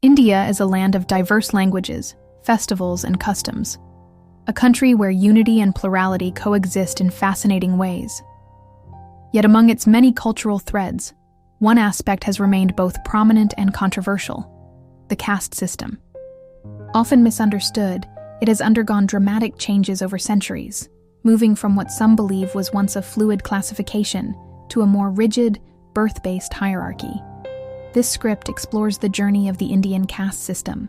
India is a land of diverse languages, festivals, and customs. A country where unity and plurality coexist in fascinating ways. Yet among its many cultural threads, one aspect has remained both prominent and controversial: the caste system. Often misunderstood, it has undergone dramatic changes over centuries, moving from what some believe was once a fluid classification to a more rigid, birth-based hierarchy. This script explores the journey of the Indian caste system.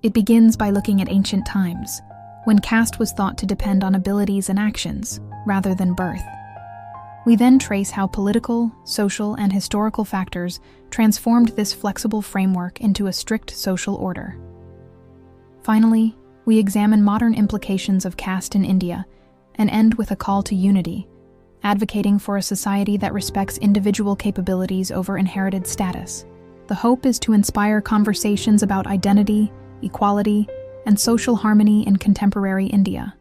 It begins by looking at ancient times, when caste was thought to depend on abilities and actions, rather than birth. We then trace how political, social, and historical factors transformed this flexible framework into a strict social order. Finally, we examine modern implications of caste in India and end with a call to unity, advocating for a society that respects individual capabilities over inherited status. The hope is to inspire conversations about identity, equality, and social harmony in contemporary India.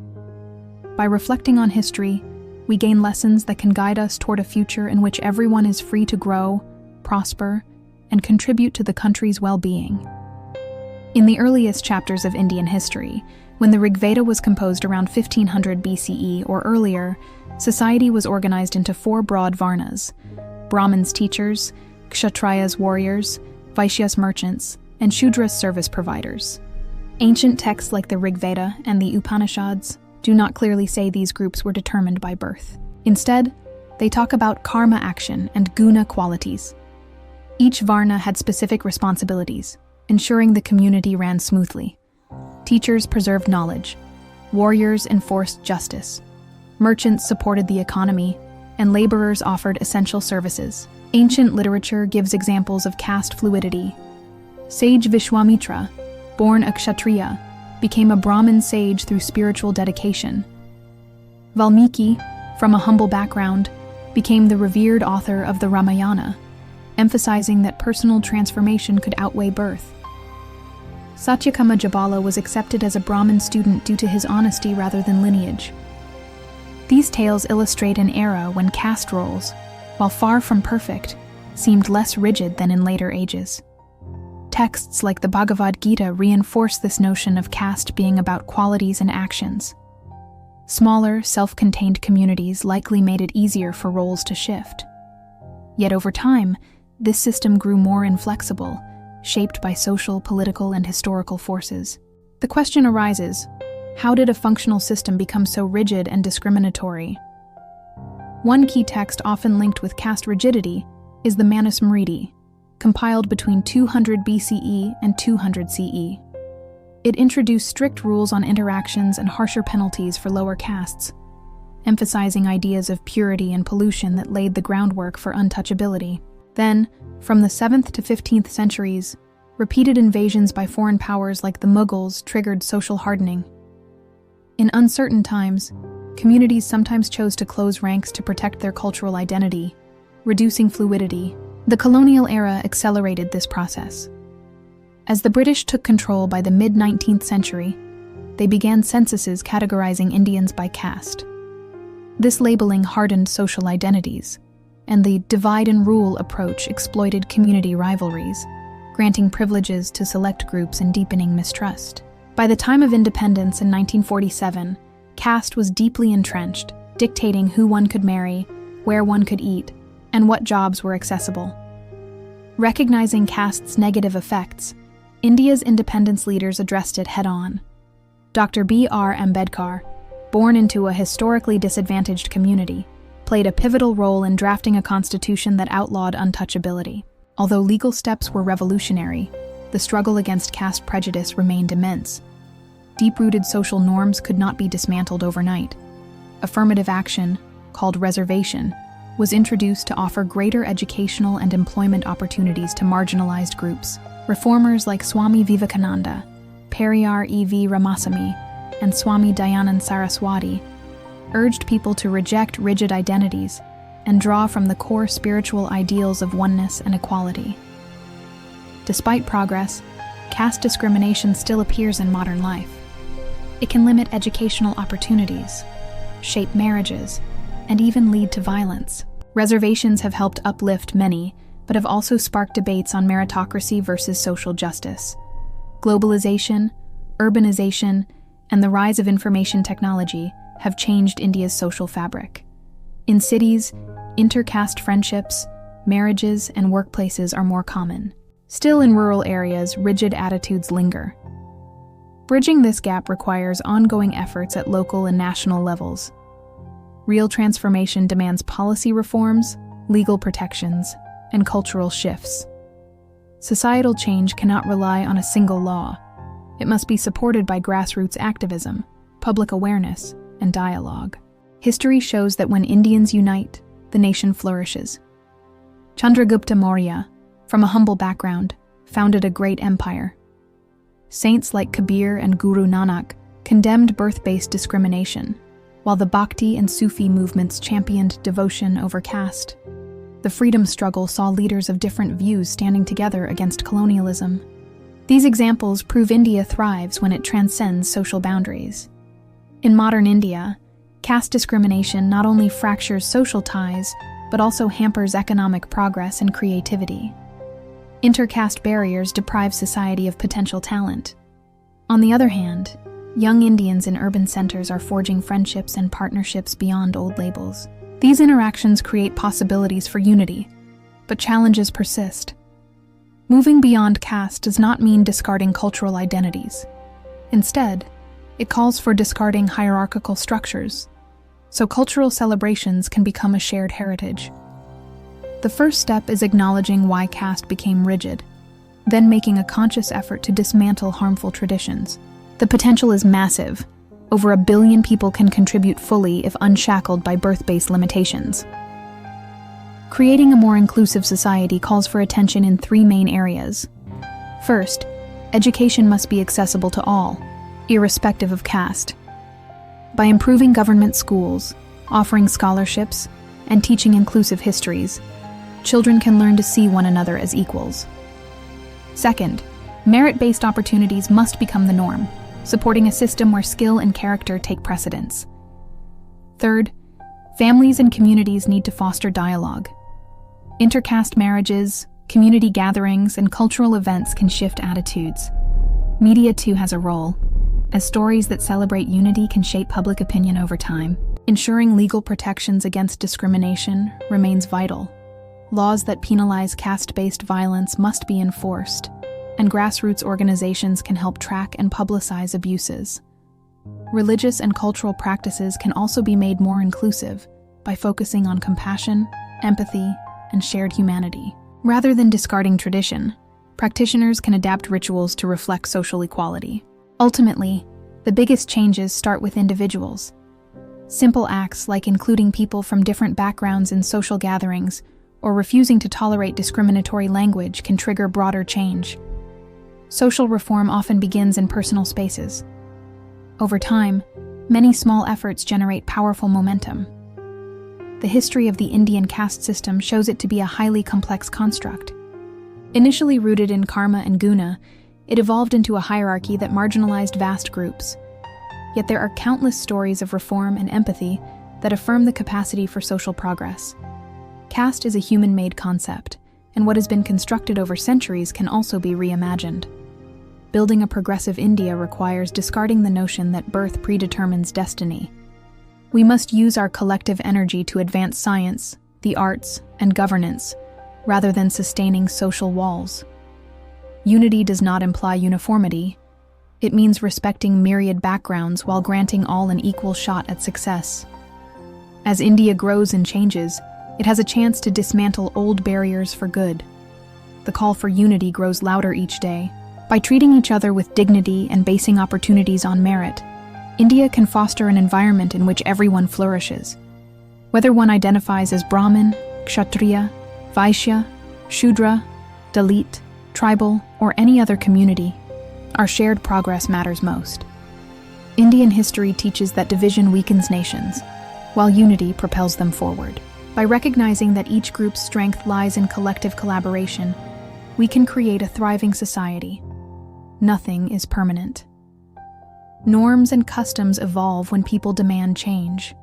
By reflecting on history, we gain lessons that can guide us toward a future in which everyone is free to grow, prosper, and contribute to the country's well-being. In the earliest chapters of Indian history, when the Rigveda was composed around 1500 BCE or earlier, society was organized into 4 broad varnas: Brahmins teachers, Kshatriyas warriors, Vaishyas merchants, and Shudras service providers. Ancient texts like the Rigveda and the Upanishads do not clearly say these groups were determined by birth. Instead, they talk about karma action and guna qualities. Each varna had specific responsibilities, ensuring the community ran smoothly. Teachers preserved knowledge, warriors enforced justice, merchants supported the economy, and laborers offered essential services. Ancient literature gives examples of caste fluidity. Sage Vishwamitra, born a Kshatriya, became a Brahmin sage through spiritual dedication. Valmiki, from a humble background, became the revered author of the Ramayana, emphasizing that personal transformation could outweigh birth. Satyakama Jabala was accepted as a Brahmin student due to his honesty rather than lineage. These tales illustrate an era when caste roles, while far from perfect, seemed less rigid than in later ages. Texts like the Bhagavad Gita reinforce this notion of caste being about qualities and actions. Smaller, self-contained communities likely made it easier for roles to shift. Yet over time, this system grew more inflexible, shaped by social, political, and historical forces. The question arises, how did a functional system become so rigid and discriminatory? One key text often linked with caste rigidity is the Manusmriti, compiled between 200 BCE and 200 CE. It introduced strict rules on interactions and harsher penalties for lower castes, emphasizing ideas of purity and pollution that laid the groundwork for untouchability. Then, from the 7th to 15th centuries, repeated invasions by foreign powers like the Mughals triggered social hardening. In uncertain times, communities sometimes chose to close ranks to protect their cultural identity, reducing fluidity. The colonial era accelerated this process. As the British took control by the mid-19th century, they began censuses categorizing Indians by caste. This labeling hardened social identities, and the divide and rule approach exploited community rivalries, granting privileges to select groups and deepening mistrust. By the time of independence in 1947, caste was deeply entrenched, dictating who one could marry, where one could eat, and what jobs were accessible. Recognizing caste's negative effects, India's independence leaders addressed it head-on. Dr. B.R. Ambedkar, born into a historically disadvantaged community, played a pivotal role in drafting a constitution that outlawed untouchability. Although legal steps were revolutionary, the struggle against caste prejudice remained immense. Deep-rooted social norms could not be dismantled overnight. Affirmative action, called reservation, was introduced to offer greater educational and employment opportunities to marginalized groups. Reformers like Swami Vivekananda, Periyar E.V. Ramasamy, and Swami Dayanand Saraswati urged people to reject rigid identities and draw from the core spiritual ideals of oneness and equality. Despite progress, caste discrimination still appears in modern life. It can limit educational opportunities, shape marriages, and even lead to violence. Reservations have helped uplift many, but have also sparked debates on meritocracy versus social justice. Globalization, urbanization, and the rise of information technology have changed India's social fabric. In cities, inter-caste friendships, marriages, and workplaces are more common. Still, in rural areas, rigid attitudes linger. Bridging this gap requires ongoing efforts at local and national levels. Real transformation demands policy reforms, legal protections, and cultural shifts. Societal change cannot rely on a single law. It must be supported by grassroots activism, public awareness, and dialogue. History shows that when Indians unite, the nation flourishes. Chandragupta Maurya, from a humble background, founded a great empire. Saints like Kabir and Guru Nanak condemned birth-based discrimination, while the Bhakti and Sufi movements championed devotion over caste. The freedom struggle saw leaders of different views standing together against colonialism. These examples prove India thrives when it transcends social boundaries. In modern India, caste discrimination not only fractures social ties, but also hampers economic progress and creativity. Inter-caste barriers deprive society of potential talent. On the other hand, young Indians in urban centers are forging friendships and partnerships beyond old labels. These interactions create possibilities for unity, but challenges persist. Moving beyond caste does not mean discarding cultural identities. Instead, it calls for discarding hierarchical structures, so cultural celebrations can become a shared heritage. The first step is acknowledging why caste became rigid, then making a conscious effort to dismantle harmful traditions. The potential is massive. Over 1 billion people can contribute fully if unshackled by birth-based limitations. Creating a more inclusive society calls for attention in 3 main areas. First, education must be accessible to all, irrespective of caste. By improving government schools, offering scholarships, and teaching inclusive histories, children can learn to see one another as equals. Second, merit-based opportunities must become the norm, supporting a system where skill and character take precedence. Third, families and communities need to foster dialogue. Intercaste marriages, community gatherings, and cultural events can shift attitudes. Media too has a role, as stories that celebrate unity can shape public opinion over time. Ensuring legal protections against discrimination remains vital. Laws that penalize caste-based violence must be enforced, and grassroots organizations can help track and publicize abuses. Religious and cultural practices can also be made more inclusive by focusing on compassion, empathy, and shared humanity. Rather than discarding tradition, practitioners can adapt rituals to reflect social equality. Ultimately, the biggest changes start with individuals. Simple acts like including people from different backgrounds in social gatherings or refusing to tolerate discriminatory language can trigger broader change. Social reform often begins in personal spaces. Over time, many small efforts generate powerful momentum. The history of the Indian caste system shows it to be a highly complex construct. Initially rooted in karma and guna, it evolved into a hierarchy that marginalized vast groups. Yet there are countless stories of reform and empathy that affirm the capacity for social progress. Caste is a human-made concept, and what has been constructed over centuries can also be reimagined. Building a progressive India requires discarding the notion that birth predetermines destiny. We must use our collective energy to advance science, the arts, and governance, rather than sustaining social walls. Unity does not imply uniformity. It means respecting myriad backgrounds while granting all an equal shot at success. As India grows and changes, it has a chance to dismantle old barriers for good. The call for unity grows louder each day. By treating each other with dignity and basing opportunities on merit, India can foster an environment in which everyone flourishes. Whether one identifies as Brahmin, Kshatriya, Vaishya, Shudra, Dalit, tribal, or any other community, our shared progress matters most. Indian history teaches that division weakens nations, while unity propels them forward. By recognizing that each group's strength lies in collective collaboration, we can create a thriving society. Nothing is permanent. Norms and customs evolve when people demand change.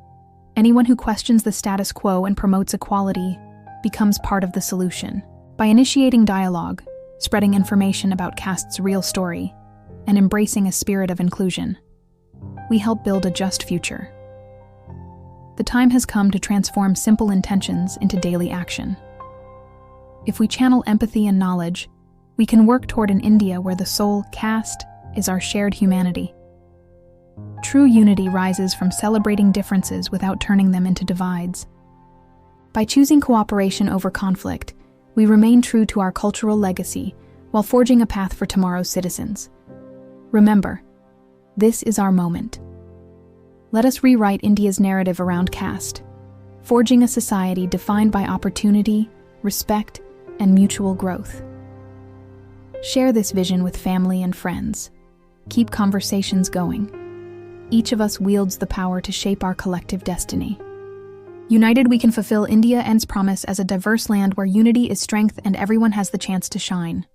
Anyone who questions the status quo and promotes equality becomes part of the solution. By initiating dialogue, spreading information about caste's real story, and embracing a spirit of inclusion, we help build a just future. The time has come to transform simple intentions into daily action. If we channel empathy and knowledge, we can work toward an India where the sole caste is our shared humanity. True unity rises from celebrating differences without turning them into divides. By choosing cooperation over conflict, we remain true to our cultural legacy while forging a path for tomorrow's citizens. Remember, this is our moment. Let us rewrite India's narrative around caste, forging a society defined by opportunity, respect, and mutual growth. Share this vision with family and friends. Keep conversations going. Each of us wields the power to shape our collective destiny. United, we can fulfill India's promise as a diverse land where unity is strength and everyone has the chance to shine.